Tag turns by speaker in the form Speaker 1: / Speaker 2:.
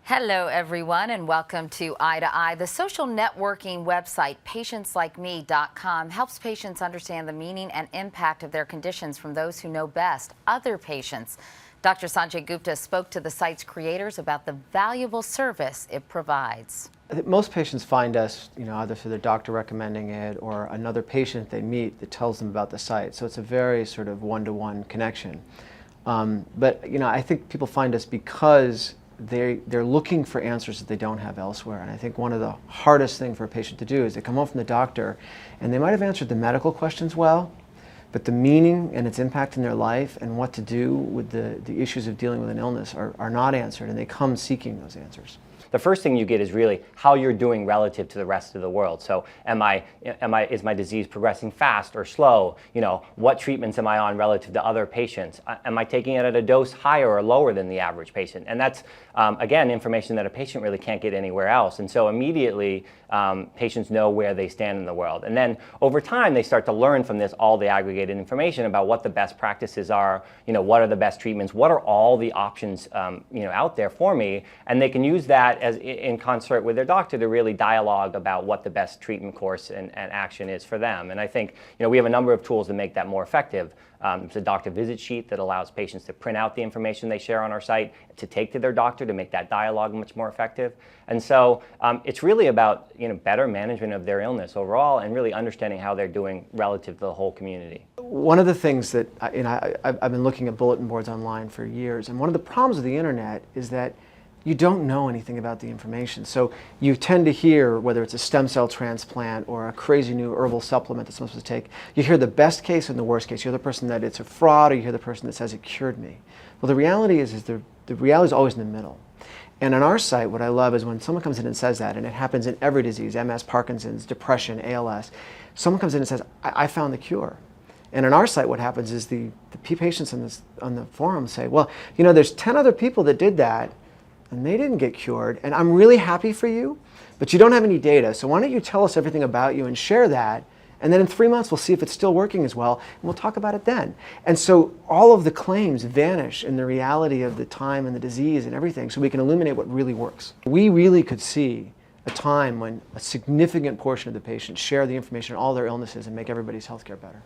Speaker 1: Hello, everyone, and welcome to Eye to Eye. The social networking website patientslikeme.com helps patients understand the meaning and impact of their conditions from those who know best, other patients. Dr. Sanjay Gupta spoke to the site's creators about the valuable service it provides.
Speaker 2: I think most patients find us, either through their doctor recommending it or another patient they meet that tells them about the site. So it's a very sort of one-to-one connection. But I think people find us because they're looking for answers that they don't have elsewhere. And I think one of the hardest things for a patient to do is they come home from the doctor and they might have answered the medical questions well, but the meaning and its impact in their life and what to do with the issues of dealing with an illness are not answered, and they come seeking those answers.
Speaker 3: The first thing you get is really how you're doing relative to the rest of the world. So is my disease progressing fast or slow? What treatments am I on relative to other patients? Am I taking it at a dose higher or lower than the average patient? And that's, again, information that a patient really can't get anywhere else. And so immediately, patients know where they stand in the world. And then over time, they start to learn from this all the aggregated information about what the best practices are, what are the best treatments, what are all the options out there for me, and they can use that as in concert with their doctor to really dialogue about what the best treatment course and action is for them. And I think we have a number of tools to make that more effective. It's a doctor visit sheet that allows patients to print out the information they share on our site to take to their doctor to make that dialogue much more effective. And so it's really about better management of their illness overall and really understanding how they're doing relative to the whole community.
Speaker 2: One of the things that I've been looking at bulletin boards online for years, and one of the problems with the internet is that you don't know anything about the information. So you tend to hear, whether it's a stem cell transplant or a crazy new herbal supplement that someone's supposed to take, you hear the best case and the worst case. You hear the person that it's a fraud, or you hear the person that says it cured me. Well, the reality is the reality is always in the middle. And on our site, what I love is when someone comes in and says that, and it happens in every disease, MS, Parkinson's, depression, ALS, someone comes in and says, I found the cure. And on our site, what happens is the patients on the forum say, well, there's 10 other people that did that, and they didn't get cured, and I'm really happy for you, but you don't have any data, so why don't you tell us everything about you and share that, and then in 3 months we'll see if it's still working as well, and we'll talk about it then. And so all of the claims vanish in the reality of the time and the disease and everything, so we can illuminate what really works. We really could see a time when a significant portion of the patients share the information on all their illnesses and make everybody's healthcare better.